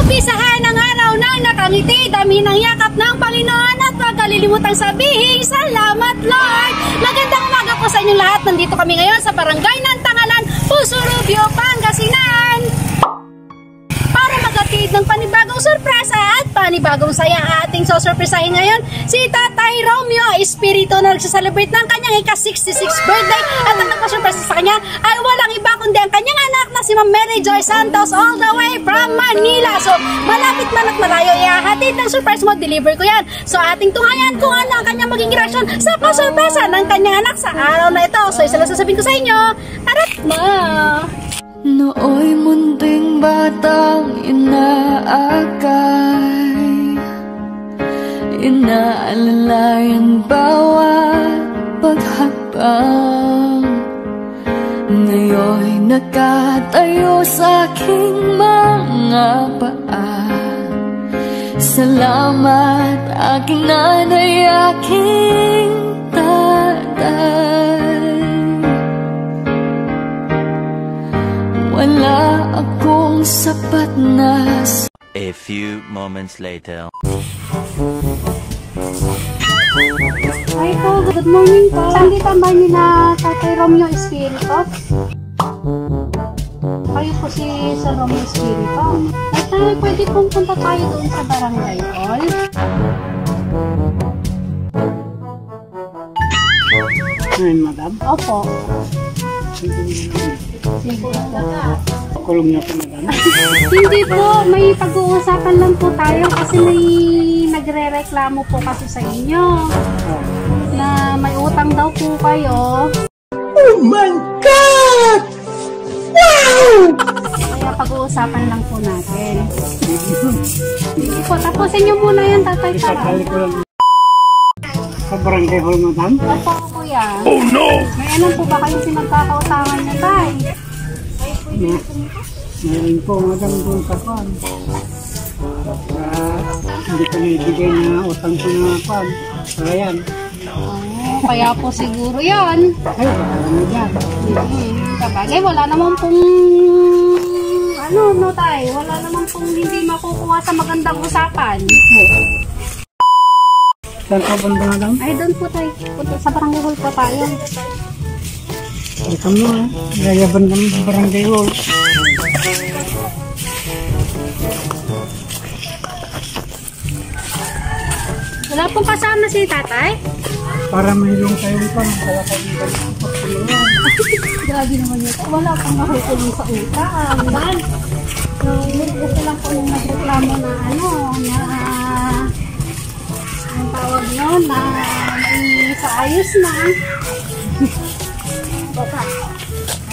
Umpisahan ang araw ng nakangiti, dami ng yakap ng Panginoon at huwag kalilimutang sabihin, salamat Lord! Magandang umaga po sa inyong lahat. Nandito kami ngayon sa Barangay ng Tangalan, Puso Rubio, Pangasinan. Para maghatid ng panibagong sorpresa at panibagong saya, ating sosurpresahin ngayon si Tatay Romeo Espiritu na nagsaselebrate ng kanyang ika-66 birthday. At ang nagpasurpresa sa kanya ay walang iba kundi ang kanyang anak na si Ma'am Mary Joy Santos all the way from Manila. So malapit man at malayo, ihahatid ng surprise mo, deliver ko yan. So ating tunghayan kung ano ang kanyang maging reaction sa pasurpresa ng kanyang anak sa araw na ito. So isa lang sasabihin ko sa inyo, arat mo! Nooy munting batang inaakay, inaalalayan bawat paghakbang. Ngayon'y nakatayo sa aking mga paa. Salamat aking nanay, aking tatay. Wala akong sapat na. A few moments later. Hi po, good morning po. Saan di tambay nila Tatay Romeo Espiritu? Kayo po si Sir Romeo Espiritu. At pwede pong punta tayo doon sa barangay hall. Ngayon, madam? Opo. Kulong niya po, madam? Hindi po, may pag-uusapan lang po tayo kasi may nagre-reklamo po kasi sa inyo na may utang daw po kayo. Oh my God! Wow! Kaya pag-uusapan lang po natin. Hindi po, tapusin niyo muna yan, Tatay, para. Isakali ko lang. Sa barangay hall, madam? Opo, kuya. Oh no! May alam po ba kayo pinagkakautangan niya, Tay? Meron po, madam, doon sa kwan. Hindi ko naibigay na utang ko na kwan. Ayan. Kaya po siguro yan. Ay, wala na dyan. Kapagay, wala naman pong no, Tay? Wala naman pong hindi makukuha sa magandang usapan. Saan ka banda, madam? Ay, doon po tayo. Sa barangay hall po tayo. Ay, kamo ha. Yayaban kami sa barangay hall. Wala pong kasama si Tatay? Para mahilong tayong pan. Kaya kaibigan ng pagpuluhan. Grabe naman yun. Wala pong makukulong sa utang. Dan. So, gusto lang po yung nagreklamo na na ang tawag nyo na may sa ayos na. Baka,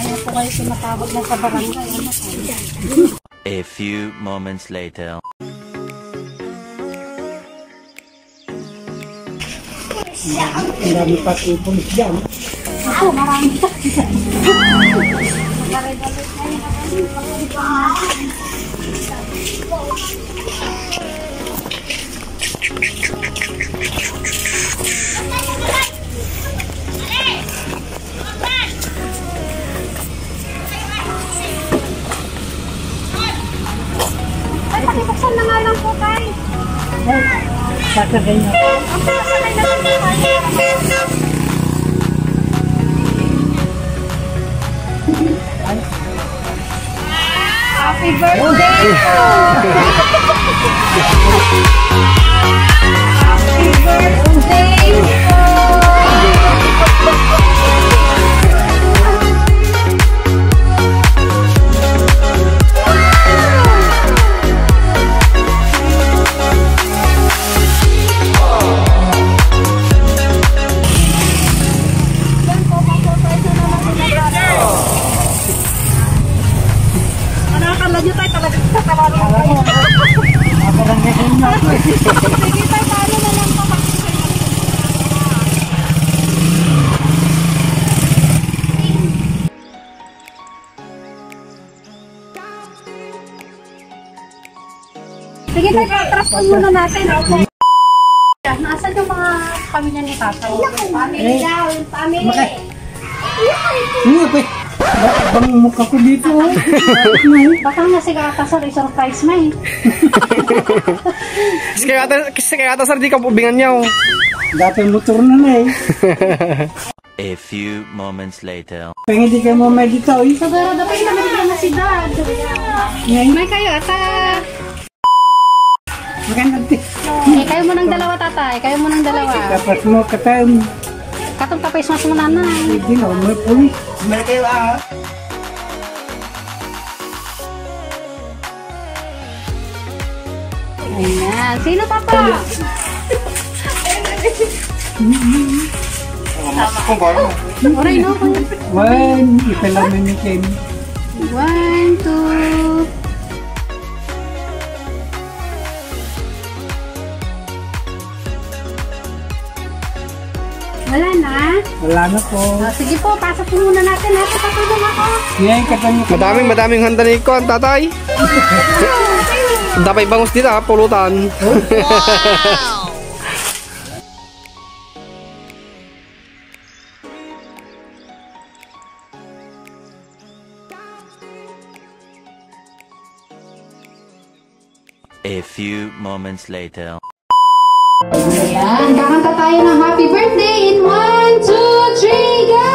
ayaw po kayo tumatawag na sa barangay. A few moments later. Ang dami pa ipon dyan. Ako, marami pa. Ay, pakibuksan na nga lang po tayo. Sasakay na. Ang sasakay na lang po tayo. Happy birthday po! Happy birthday po! Sige tayo, paano na lang po sige tayo, trust muna natin. Nasaan yung mga pamilya ni Tatay? Family daw, yung family. Hindi po. Bang mukha ko dito. Baka nga si Katasar i-surprise mo eh. Kaya ata sir, di ka ubingan niya. Dati motor na eh. A few moments later. Pengen di kayo mo may dito eh. Siguro dapat naman dito na si Dad. May kayo ata. Maganda din. Kayo mo ng dalawa tatay. Kayo mo ng dalawa. Dapat mo katayong. Katong kapais mas mo nanay. Hindi na, may pulis. May kayo Ayan. Sino papa? Oray no? One, ipalamin ni Ken. 1, 2. Wala na? Wala na po. Sige po, pasok po muna natin. Patulong ako. Ngayon katanya ko. Madaming handa ni Kon, tatay. Dapat bangus dito ha, pulutan. A few moments later. Ayan, kakanta tayo ng happy birthday in 1, 2, 3, go!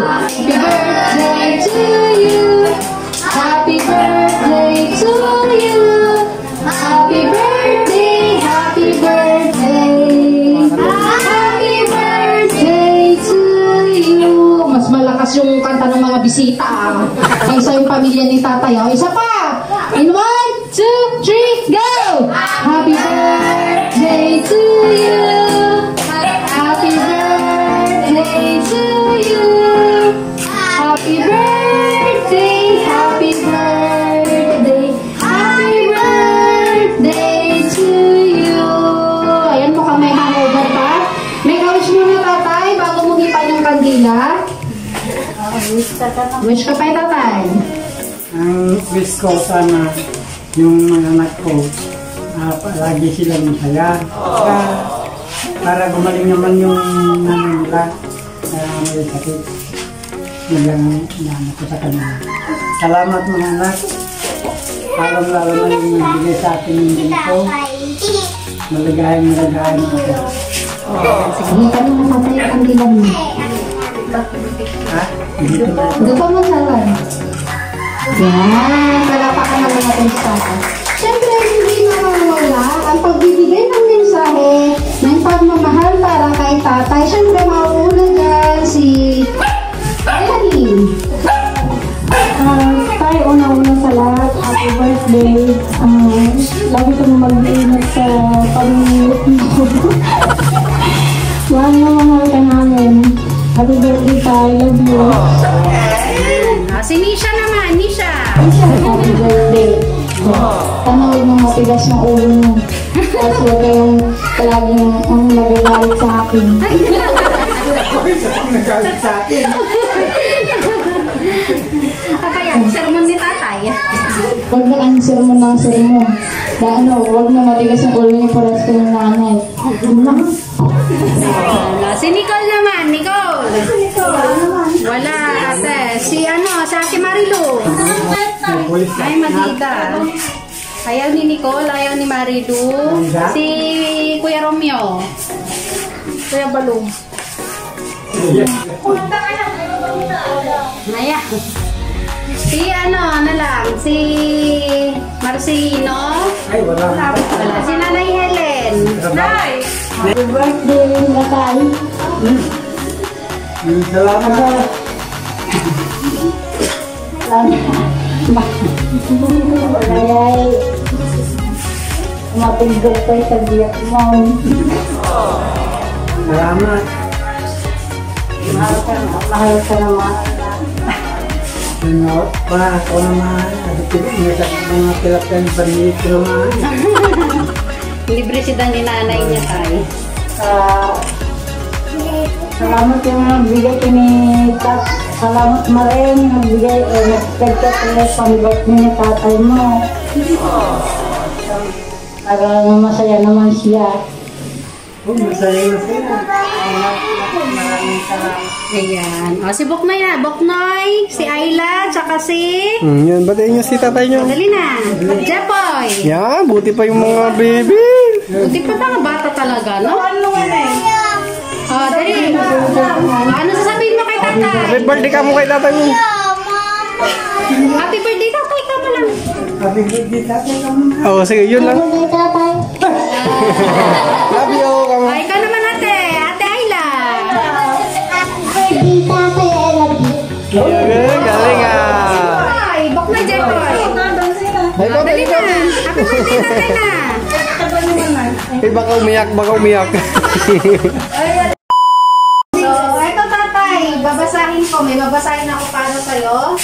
Happy birthday to you. Happy birthday to you. Happy birthday, happy birthday. Happy birthday to you. Mas malakas yung kanta ng mga bisita. Kaysa yung pamilya ni tatay. Isa pa! In 1, 2, 3, go! Happy birthday to you. Happy birthday to you. Happy birthday, happy birthday, happy birthday to you. Ayan po may hangover pa. May ka-wish muna tatay bago mo hipan yung kandila. Wish ka pa tatay. Ang wish ko sana yung mga anak ko lagi silang masaya. Para gumaling naman yung nila may sakit. Yun lang inaano ko sa kanila. Salamat mga anak. Lalo na yung nagbigay sa atin yung ganito. Maligayang ako. Sige, kami mo tatay ang kandila mo. Ha? Dito na. Doon pa mo salan. Yan, palapakan naman natin sa atin. Siyempre, hindi mawawala ang pagbibigay ng mensahe ng pagmamahal para kay tatay. Siyempre, mauuna dyan si Ellie. Tayo una-una sa lahat, happy birthday. Lagi kang mag-iingat sa pamilya mo. Mahal na mahal ka namin. Happy birthday tayo, love you. Si Nisha naman, Nisha. Happy birthday. Sana huwag mong matigas ng ulo mo. Tapos huwag kayong palaging nagagalit sa akin. Nagalit sa akin. Kaya, sermon ni tatay. Huwag na ang sermon ng sermon. Huwag na matigas ng ulo niyo para sa kanyang nanay. Si Nicole naman, Nicole. Wala, ate. Si Ate Marilu. Ay, magida. Ayaw ni Nicole, ayaw ni Marilu. Si Kuya Romeo. Kuya Balong. Ayan. Si si Marcelino. Ay, wala. Wala. Si Nanay Helen. Nay! Happy birthday, Natay. Salamat. Kaya mapindog pa sa biyak mo. Salamat. Mahal ka naman. Ako naman. Sa mga tilapyan panit ko naman. Libre si Dan ni nanay niya tayo. Salamat yung nagbigay ko ni Tas. Salamat mo rin. Nagbigay, nagkagkat pang-birthday ni tatay mo. Para masaya naman siya. Masaya. Maraming salamat. Ayan. O, si Boknoy na. Boknoy, si Ayla, tsaka si... Yan, batiin niyo si tatay niyo. Dali na. Jepoy. Yan, buti pa yung mga baby. Buti pa mga bata talaga, no? O, dali. Ano sasabihin mo kay tatay? Happy birthday ka mo kay tatay mo. Happy birthday, tatay ka pa lang. Happy birthday, tatay kamo. Oo, sige, yun lang. Happy tatay. Love you, kamo. O, ikaw naman ate. Ate Ayla. Happy tatay, I love you. Galing ah. Ay, Boknoy, Jepoy. Ikaw, Dali na. Happy birthday, tatay na. Baka umiyak. So, eto tatay. Babasahin ko. May babasahin ako para sa'yo.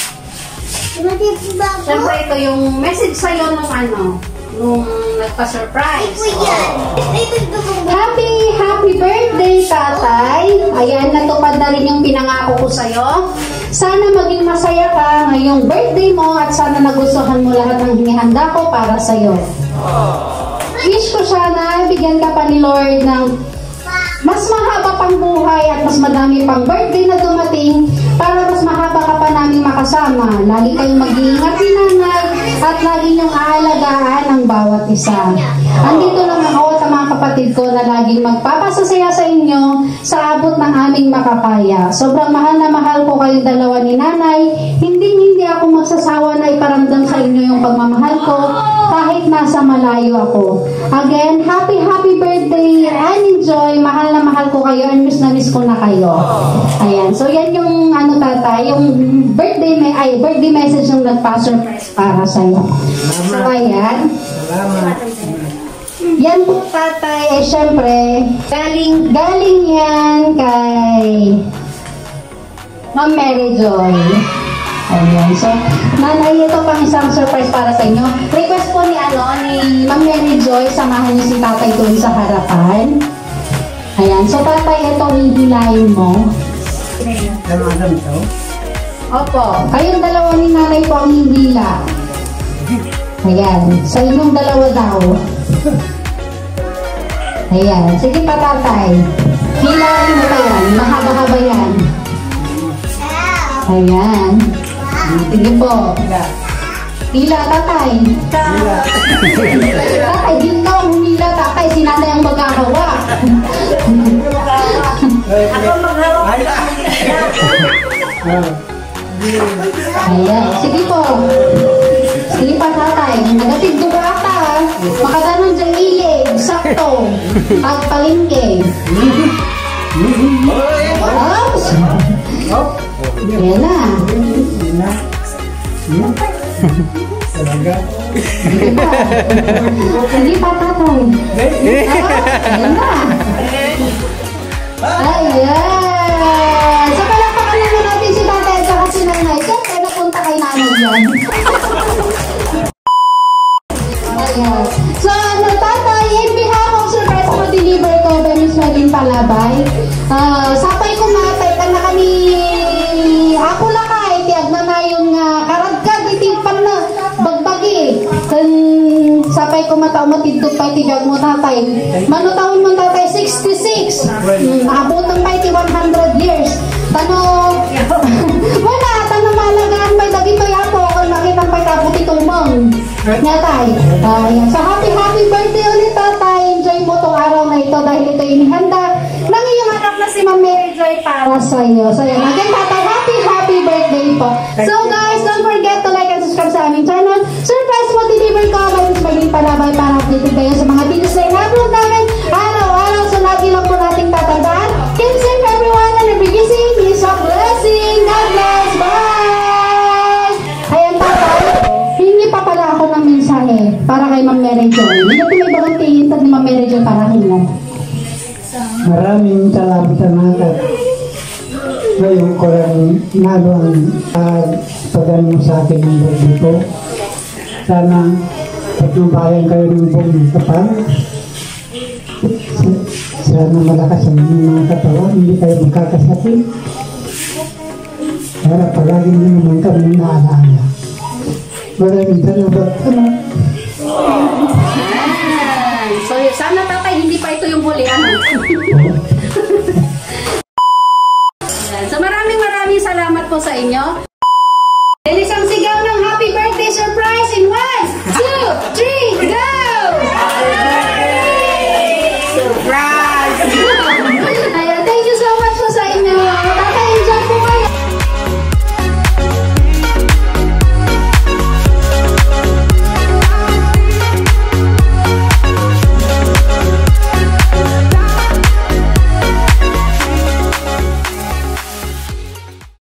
Siyempre, ito yung message sa'yo nung nung nagpa-surprise. Happy birthday, tatay. Ayan, natupad na rin yung pinangako ko sa'yo. Sana maging masaya ka ngayong birthday mo at sana nagustuhan mo lahat ng hinihanda ko para sa'yo. Wish ko sana bigyan ka pa ni Lord ng mas mahaba pang buhay at mas madami pang birthday na dumating para mas mahaba ka pa namin makasama. Lagi kayong mag-iingat ni nanay at lagi niyong aalagaan ang bawat isa. Andito lang ako at ang mga kapatid ko na laging magpapasasaya sa inyo sa abot ng aming makakaya. Sobrang mahal na mahal ko kayong dalawa ni nanay. Hindi ako magsasawa na iparamdam sa inyo yung pagmamahal ko kahit nasa malayo ako. Again, happy birthday and enjoy. Mahal na mahal ko kayo and miss na miss ko na kayo. Ayan. So, yan yung tatay, yung birthday message yung nagpa-surprise para sa'yo. So, ayan. Salamat. Yan po tatay, syempre, galing yan kay Ma'am Mary Joy. Ayan. So, nanay, ito pang isang surprise para sa inyo. Request po ni Ma'am Mary Joy, samahan niyo si tatay doon sa harapan. Ayan. So, tatay, ito hihilayin mo. Ano ito? Opo. Kayong dalawa ni nanay po ang hihila. Ayan. Sa inyong dalawa daw. Ayan. Sige pa, tatay. Hilayin mo pa yan. Mahaba-haba yan. Ayan. Sige po. Hila, tatay. Tatay, di ka ang humila, tatay. Si nanay ang magkakawa. Ako maghawa. Ayan. Sige po. Sige pa, tatay. Nagatid ko ba ata? Makatanong dyan ilig. Sakto. Pagpalingke. Oops. Ayan na. Talaga. Sige pa, tatay. Ayan na. Ayan. So, palakpakan naman natin si tatay at saka si nanay. Siyempre, napunta kay nanay yan. Ayan. So, tatay, in behalf of surprise mo deliver ko by Miss Maylene Palabay. Sapay ko matay ka na kami. Ako lang kahit tiag na yung karagkag itipan na bagbagi. Sapay ko matao matindog pa itibag mo tatay. Manutawin mo tatay 66. Abot ng pa iti 100 years. Wala, malagaan pa lagi pa yapo kung makitang pa tapos itumong. Nga tay. So happy birthday ulit tatay. Enjoy mo tong araw na ito dahil ito inihanda ng iyong anak na si Ma'am Mary Joy para sa iyo. So yan, again tatay, happy birthday po. So guys, don't forget to like and subscribe sa aming channel. Surprise mo deliver ko by Miss Maylene Palabay para updated kayo sa mga videos na i-upload namin araw-araw. So lagi lang po nating tatandaan. Keep safe everyone and every gising is a blessing. God bless. Bye! Ayan tatay, hingi pa pala ako ng mensahe para kay Ma'am Mary Joy. Hindi ko may bagang tingin ni Ma'am Mary Joy para hingi. Maraming salamat sa mga ngayon ko lang nalo ang pagano sa akin ng birthday ko. Sana pagnubayan kayo ng buong kapal. Sana malakas ang mga katawan, hindi kayo magkakasakit. Para palagi nyo naman kami naalala. Maraming salamat. So, Sana tatay, hindi pa ito yung huli. Ano?